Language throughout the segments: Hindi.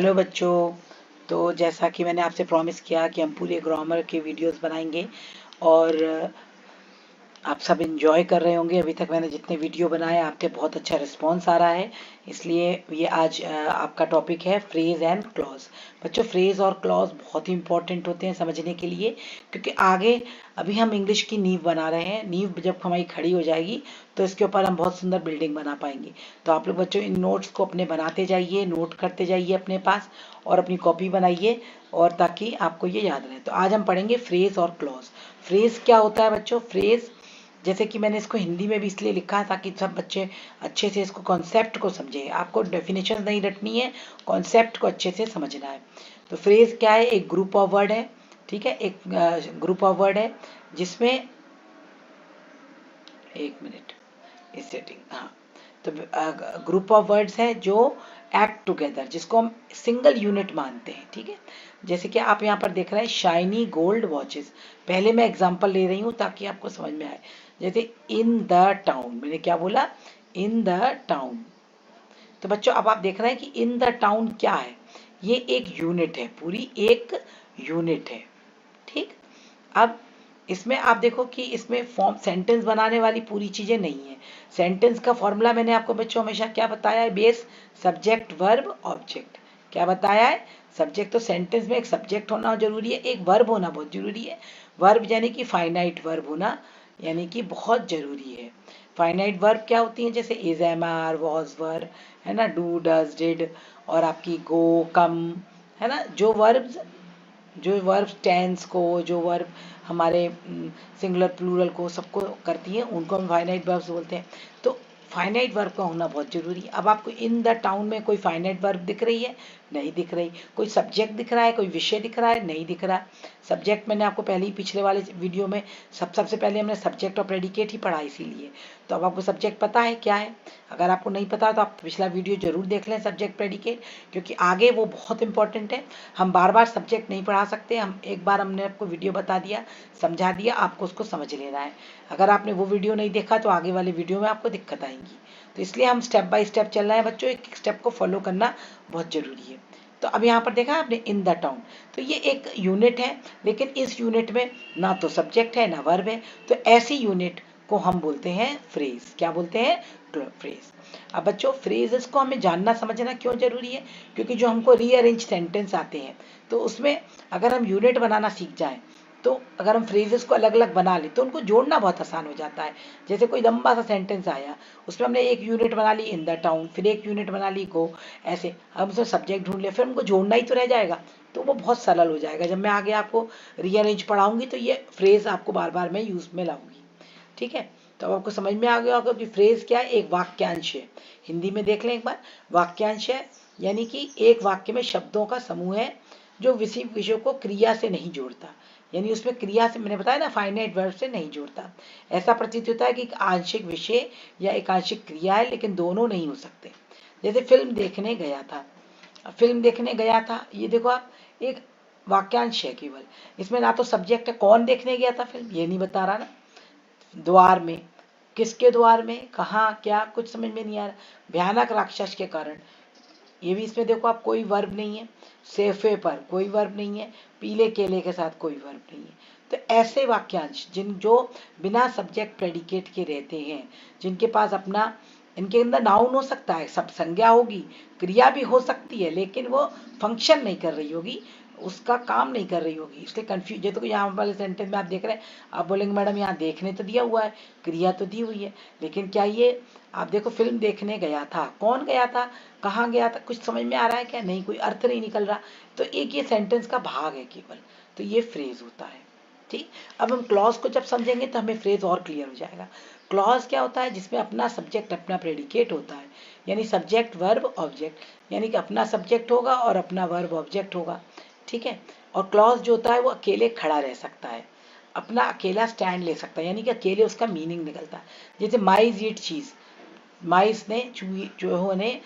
हेलो बच्चों। तो जैसा कि मैंने आपसे प्रॉमिस किया कि हम पूरे ग्रामर के वीडियोस बनाएंगे और आप सब इंजॉय कर रहे होंगे। अभी तक मैंने जितने वीडियो बनाए आपके बहुत अच्छा रिस्पांस आ रहा है, इसलिए ये आज आपका टॉपिक है फ्रेज एंड क्लॉज। बच्चों, फ्रेज और क्लॉज बहुत ही इंपॉर्टेंट होते हैं समझने के लिए, क्योंकि आगे अभी हम इंग्लिश की नींव बना रहे हैं। नींव जब हमारी खड़ी हो जाएगी तो इसके ऊपर हम बहुत सुंदर बिल्डिंग बना पाएंगे। तो आप लोग बच्चों इन नोट्स को अपने बनाते जाइए, नोट करते जाइए अपने पास और अपनी कॉपी बनाइए, और ताकि आपको ये याद रहे। तो आज हम पढ़ेंगे फ्रेज और क्लॉज। फ्रेज क्या होता है बच्चों? फ्रेज, जैसे कि मैंने इसको हिंदी में भी इसलिए लिखा है ताकि सब बच्चे अच्छे से इसको कॉन्सेप्ट को समझे। आपको डेफिनेशन नहीं रटनी है, कॉन्सेप्ट को अच्छे से समझना है। तो फ्रेज क्या है? एक ग्रुप ऑफ वर्ड है, ठीक है, एक ग्रुप ऑफ वर्ड है जिसमें, एक मिनट, इस सेटिंग, हाँ, तो ग्रुप ऑफ वर्ड्स है जो एक्ट टुगेदर, जिसको हम सिंगल यूनिट मानते हैं, ठीक है। जैसे कि आप यहाँ पर देख रहे हैं शाइनी गोल्ड वॉचेस। पहले मैं एग्जांपल ले रही हूँ ताकि आपको समझ में आए। जैसे इन द टाउन, मैंने क्या बोला? In the town. तो बच्चों अब आप देख रहे हैं कि इन द टाउन क्या है? ये एक यूनिट है, पूरी एक यूनिट है, ठीक। अब इसमें आप देखो कि इसमें फॉर्म सेंटेंस बनाने वाली पूरी चीजें नहीं है। सेंटेंस का फॉर्मूला मैंने आपको बच्चों हमेशा क्या बताया है? Base, subject, verb, object. क्या बताया है? सब्जेक्ट, तो सेंटेंस में एक सब्जेक्ट होना जरूरी है, एक वर्ब होना बहुत जरूरी है। वर्ब यानी कि फाइनाइट वर्ब होना, यानी कि बहुत जरूरी है। फाइनाइट वर्ब क्या होती है? जैसे इज, एम, आर, वॉज, वर, है ना, डू, डज, डिड, और आपकी गो, कम, है ना। जो वर्ब टेंस को, जो वर्ब हमारे सिंगुलर प्लूरल को सबको करती हैं, उनको हम फाइनाइट वर्ब्स बोलते हैं। तो फाइनाइट वर्ब का होना बहुत जरूरी है। अब आपको इन द टाउन में कोई फाइनाइट वर्ब दिख रही है? नहीं दिख रही। कोई सब्जेक्ट दिख रहा है? कोई विषय दिख रहा है? नहीं दिख रहा। सब्जेक्ट मैंने आपको पहले ही पिछले वाले वीडियो में सबसे पहले हमने सब्जेक्ट और प्रेडिकेट ही पढ़ा, इसीलिए। तो अब आपको सब्जेक्ट पता है क्या है? अगर आपको नहीं पता तो आप पिछला वीडियो जरूर देख लें, सब्जेक्ट प्रेडिकेट, क्योंकि आगे वो बहुत इंपॉर्टेंट है। हम बार बार सब्जेक्ट नहीं पढ़ा सकते, हम एक बार हमने आपको वीडियो बता दिया, समझा दिया, आपको उसको समझ लेना है। अगर आपने वो वीडियो नहीं देखा तो आगे वाले वीडियो में आपको दिक्कत आएंगी। तो इसलिए हम स्टेप बाय स्टेप चल रहे हैं बच्चों, एक एक स्टेप को फॉलो करना बहुत जरूरी है। तो अब यहाँ पर देखा आपने इन द टाउन, तो ये एक यूनिट है, लेकिन इस यूनिट में ना तो सब्जेक्ट है ना वर्ब है। तो ऐसी यूनिट को हम बोलते हैं फ्रेज। क्या बोलते हैं? फ्रेज। अब बच्चों फ्रेजेस को हमें जानना समझना क्यों जरूरी है? क्योंकि जो हमको रीअरेंज सेंटेंस आते हैं, तो उसमें अगर हम यूनिट बनाना सीख जाएं, तो अगर हम फ्रेजेस को अलग अलग बना लें तो उनको जोड़ना बहुत आसान हो जाता है। जैसे कोई लंबा सा सेंटेंस आया, उसमें हमने एक यूनिट बना ली इन द टाउन, फिर एक यूनिट बना ली गो, ऐसे हम उसमें सब्जेक्ट ढूंढ ले, फिर हमको जोड़ना ही तो रह जाएगा। तो वो बहुत सरल हो जाएगा। जब मैं आगे आपको रीअरेंज पढ़ाऊंगी तो ये फ्रेज आपको बार बार मैं यूज में लाऊंगी, ठीक है। तो अब आपको समझ में आ गया होगा कि फ्रेज क्या है? एक वाक्यांश है। हिंदी में देख लें एक बार, वाक्यांश है यानी कि एक वाक्य में शब्दों का समूह है जो विषय को क्रिया से नहीं जोड़ता। यानी उसमें क्रिया से, मैंने बताया ना, फाइनाइट वर्ब से नहीं जोड़ता। ऐसा प्रतीत होता है कि एक आंशिक विषय या एक आंशिक क्रिया है, लेकिन दोनों नहीं हो सकते। जैसे फिल्म देखने गया था, फिल्म देखने गया था, ये देखो आप, एक वाक्यांश है केवल। इसमें ना तो सब्जेक्ट है, कौन देखने गया था फिल्म, ये नहीं बता रहा ना। द्वार में, किसके द्वार में, कहाँ, क्या, कुछ समझ में नहीं आ रहा। भयानक राक्षस के कारण, ये भी इसमें देखो आप, कोई वर्ब नहीं है। सेफे पर कोई वर्ब नहीं है। पीले केले के साथ कोई वर्ब नहीं है। तो ऐसे वाक्यांश जो बिना सब्जेक्ट प्रेडिकेट के रहते हैं, जिनके पास अपना, इनके अंदर नाउन हो सकता है, सब संज्ञा होगी, क्रिया भी हो सकती है, लेकिन वो फंक्शन नहीं कर रही होगी, उसका काम नहीं कर रही होगी, इसलिए कंफ्यूज है। तो यहाँ वाले सेंटेंस में आप देख रहे हैं, आप बोलेंगे मैडम यहाँ देखने तो दिया हुआ है, क्रिया तो दी हुई है, लेकिन क्या ये, आप देखो फिल्म देखने गया था, कौन गया था, कहाँ गया था, कुछ समझ में आ रहा है क्या? नहीं, कोई अर्थ नहीं निकल रहा। तो एक ये सेंटेंस का भाग है केवल, तो ये फ्रेज होता है, ठीक। अब हम क्लॉज को जब समझेंगे तो हमें फ्रेज और क्लियर हो जाएगा। क्लॉज क्या होता है? जिसमें अपना सब्जेक्ट अपना प्रेडिकेट होता है, यानी सब्जेक्ट वर्ब ऑब्जेक्ट, यानी कि अपना सब्जेक्ट होगा और अपना वर्ब ऑब्जेक्ट होगा, ठीक है। और क्लॉज जो होता है वो अकेले खड़ा रह सकता है, अपना अकेला स्टैंड ले सकता है, यानी कि अकेले उसका मीनिंग निकलता है। जैसे माइज ईट चीज, माइस ने, चूहों ने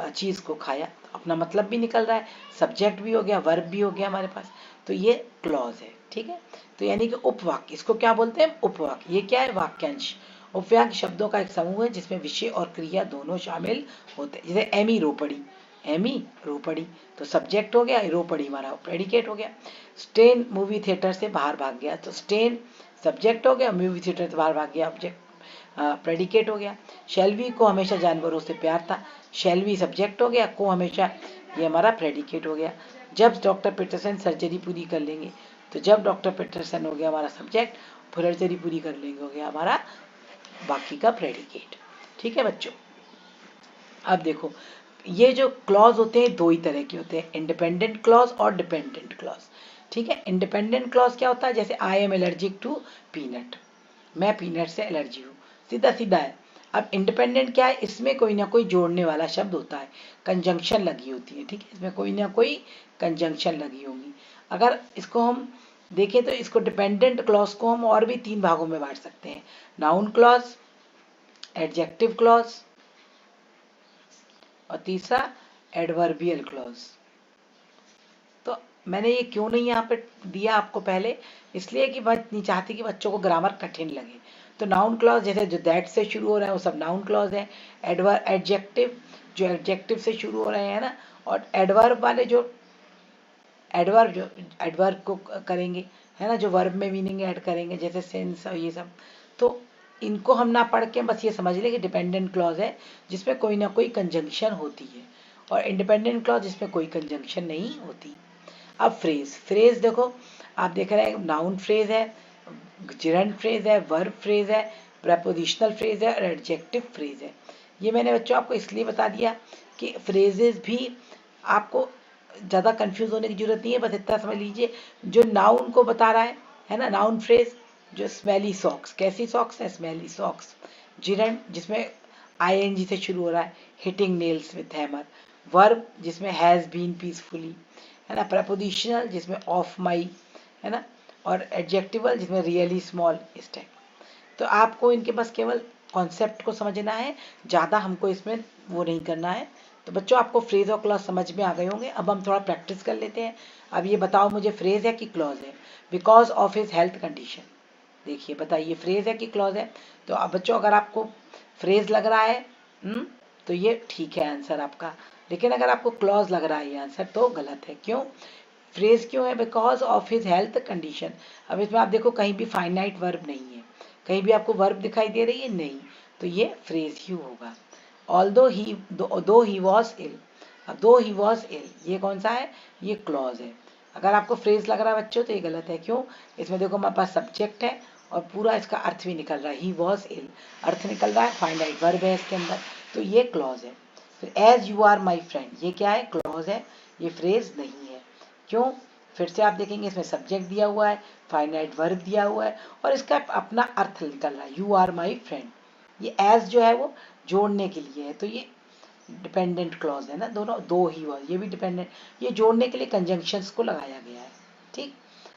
चीज को खाया, अपना मतलब भी निकल रहा है, सब्जेक्ट भी हो गया, वर्ब भी हो गया हमारे पास। तो ये क्लॉज है, ठीक है। तो यानी कि उपवाक्य, इसको क्या बोलते हैं? उपवाक्य। ये क्या है? वाक्यांश। उपवाक्य शब्दों का एक समूह है जिसमें विषय और क्रिया दोनों शामिल होते हैं। जैसे एमी रो पड़ी, एमी रो पड़ी, तो सब्जेक्ट हो गया, रो पड़ी हमारा प्रेडिकेट हो गया। स्टेन मूवी थिएटर से बाहर भाग गया, तो स्टेन सब्जेक्ट हो गया, मूवी थिएटर से बाहर भाग गया, ऑब्जेक्ट प्रेडिकेट हो गया। शेल्वी को हमेशा जानवरों से प्यार था, शेल्वी सब्जेक्ट हो गया, को हमेशा, ये हमारा प्रेडिकेट हो गया। जब डॉक्टर पीटरसन सर्जरी पूरी कर लेंगे, तो जब डॉक्टर पीटरसन हो गया हमारा सब्जेक्ट, सर्जरी पूरी कर लेंगे हो गया हमारा बाकी का प्रेडिकेट। ठीक है बच्चों, अब देखो ये जो क्लॉज होते हैं दो ही तरह के होते हैं, इंडिपेंडेंट क्लॉज और डिपेंडेंट क्लॉज। ठीक है, इंडिपेंडेंट क्लॉज क्या होता है, जैसे I am allergic to peanut, मैं पीनट से एलर्जी हूँ, सीधा सीधा है। अब इंडिपेंडेंट क्या है, इसमें कोई ना कोई जोड़ने वाला शब्द होता है, कंजंक्शन लगी होती है। ठीक है, इसमें कोई ना कोई कंजंक्शन लगी होगी। अगर इसको हम देखें तो इसको डिपेंडेंट क्लॉज को हम और भी तीन भागों में बांट सकते हैं, नाउन क्लॉज, एडजेक्टिव क्लॉज और तीसरा एडवर्बियल क्लॉज। तो मैंने ये क्यों नहीं यहाँ पे दिया आपको पहले, इसलिए कि मैं नहीं चाहती कि बच्चों को ग्रामर कठिन लगे। तो नाउन क्लॉज जैसे जो दैट से शुरू हो रहा है वो सब नाउन क्लॉज है। एडजेक्टिव जो एडजेक्टिव से शुरू हो रहे हैं ना, और एडवर्ब वाले जो एडवर्ब को करेंगे है ना, जो वर्ब में मीनिंग ऐड करेंगे जैसे सेंस और ये सब, तो इनको हम ना पढ़ के बस ये समझ लें कि डिपेंडेंट क्लॉज है जिसमें कोई ना कोई कंजंक्शन होती है, और इंडिपेंडेंट क्लॉज जिसमें कोई कंजंक्शन नहीं होती। अब फ्रेज, फ्रेज देखो आप देख रहे हैं, नाउन फ्रेज है, जिरंड फ्रेज है, वर्ब फ्रेज है, प्रेपोजिशनल फ्रेज है और एडजेक्टिव फ्रेज है। ये मैंने बच्चों आपको इसलिए बता दिया कि फ्रेजेस भी आपको ज़्यादा कंफ्यूज होने की जरूरत नहीं है, बस इतना समझ लीजिए जो नाउन को बता रहा है ना, नाउन फ्रेज जो स्मेली सॉक्स, कैसी सॉक्स है, स्मेली सॉक्स। जिरंड जिसमें आईएनजी से शुरू हो रहा है, hitting nails with hammer. Verb जिसमें हैज बीन पीसफुली, है ना। प्रपोजिशनल जिसमें ऑफ माई, है ना। और एडजेक्टिवल जिसमें रियली स्मॉल, इस टाइप। तो आपको इनके बस केवल कॉन्सेप्ट को समझना है, ज़्यादा हमको इसमें वो नहीं करना है। तो बच्चों आपको फ्रेज और क्लॉज समझ में आ गए होंगे। अब हम थोड़ा प्रैक्टिस कर लेते हैं। अब ये बताओ मुझे, फ्रेज है कि क्लॉज है, because of his health condition. देखिए बताइए फ्रेज है कि क्लॉज है। तो अब बच्चों अगर आपको फ्रेज लग रहा है तो ये ठीक है आंसर आपका, लेकिन अगर आपको क्लॉज लग रहा है ये आंसर तो गलत है। क्यों, फ्रेज क्यों है, because of his health condition. अब इसमें आप देखो कहीं भी फाइनाइट वर्ब नहीं है, कहीं भी आपको वर्ब दिखाई दे रही है नहीं, तो ये फ्रेज ही होगा। ऑल्दो ही, दो ही वॉज इल, अब दो ही वॉज इल ये कौन सा है, ये क्लॉज है। अगर आपको फ्रेज लग रहा है बच्चों तो ये गलत है। क्यों, इसमें देखो हमारे पास सब्जेक्ट है और पूरा इसका अर्थ भी निकल रहा है, ही वॉज इल अर्थ निकल रहा है, फाइनाइट वर्ब है इसके अंदर, तो ये क्लॉज है। फिर as you are my friend, ये क्या है, क्लॉज है, ये फ्रेज नहीं है। क्यों, फिर से आप देखेंगे इसमें सब्जेक्ट दिया हुआ है, फाइनाइट वर्ब दिया हुआ है और इसका अपना अर्थ निकल रहा है, यू आर माई फ्रेंड। ये एज जो है वो जोड़ने के लिए है, तो ये डिपेंडेंट क्लॉज है ना, दोनों दो ही हुआ, ये भी डिपेंडेंट, ये जोड़ने के लिए कंजंक्शंस को लगाया गया है। ठीक,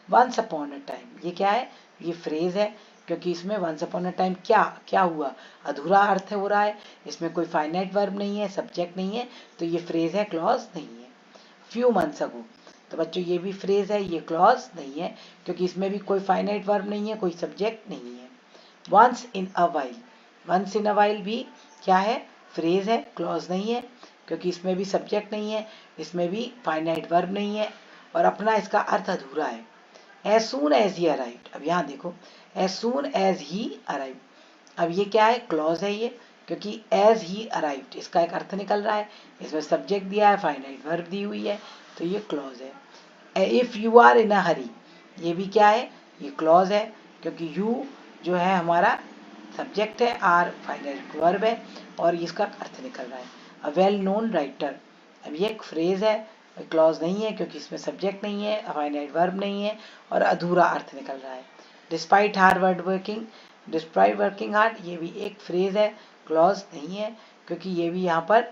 वंस अपॉन अ टाइम, ये क्या है, ये फ्रेज है, क्योंकि इसमें वंस अपॉन अ टाइम क्या क्या हुआ, अधूरा अर्थ हो रहा है, इसमें कोई फाइनाइट वर्ब नहीं है, सब्जेक्ट नहीं है, तो ये फ्रेज है, क्लॉज नहीं है। फ्यू मंथ्स अगो, तो बच्चों ये भी फ्रेज है, ये क्लॉज नहीं है, क्योंकि इसमें भी कोई फाइनाइट वर्ब नहीं है, कोई सब्जेक्ट नहीं है। Once in a while, once in a while भी क्या है, फ्रेज है, क्लॉज नहीं है, क्योंकि इसमें भी सब्जेक्ट नहीं है, इसमें भी फाइनाइट वर्ब नहीं है और अपना इसका अर्थ अधूरा है। As soon as he arrived, अब यहाँ देखो as soon as he arrived, अब ये क्या है, क्लॉज है ये, क्योंकि एज ही अराइव्ड इसका एक अर्थ निकल रहा है, इसमें सब्जेक्ट दिया है, फाइनाइट वर्ब दी हुई है, तो ये क्लॉज है। इफ यू आर इन अ हरी, ये भी क्या है, ये क्लॉज है, क्योंकि यू जो है हमारा सब्जेक्ट है, आर फाइनाइट वर्ब है और इसका अर्थ निकल रहा है। अ वेल नोन राइटर, अब ये एक फ्रेज है, क्लॉज नहीं है क्योंकि इसमें सब्जेक्ट नहीं है, फाइनाइट वर्ब नहीं है और अधूरा अर्थ निकल रहा है। Despite hard word working, despite working hard, ये भी एक फ्रेज है, क्लॉज नहीं है, क्योंकि ये भी यहाँ पर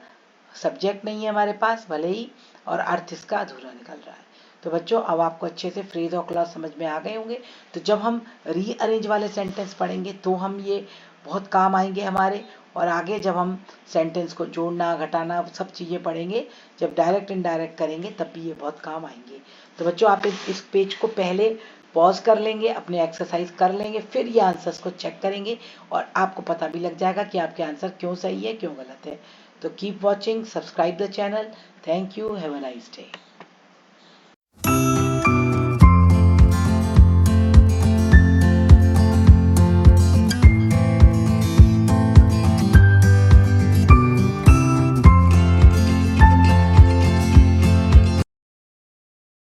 सब्जेक्ट नहीं है हमारे पास भले ही, और अर्थ इसका अधूरा निकल रहा है। तो बच्चों अब आपको अच्छे से फ्रेज और क्लॉज समझ में आ गए होंगे। तो जब हम रीअरेंज वाले सेंटेंस पढ़ेंगे तो हम ये बहुत काम आएंगे हमारे, और आगे जब हम सेंटेंस को जोड़ना घटाना सब चीज़ें पढ़ेंगे, जब डायरेक्ट इनडायरेक्ट करेंगे तब भी ये बहुत काम आएंगे। तो बच्चों आप इस पेज को पहले पॉज कर लेंगे, अपने एक्सरसाइज कर लेंगे, फिर ये आंसर्स को चेक करेंगे और आपको पता भी लग जाएगा कि आपके आंसर क्यों सही है क्यों गलत है। तो keep watching, subscribe the channel. Thank you, have a nice day.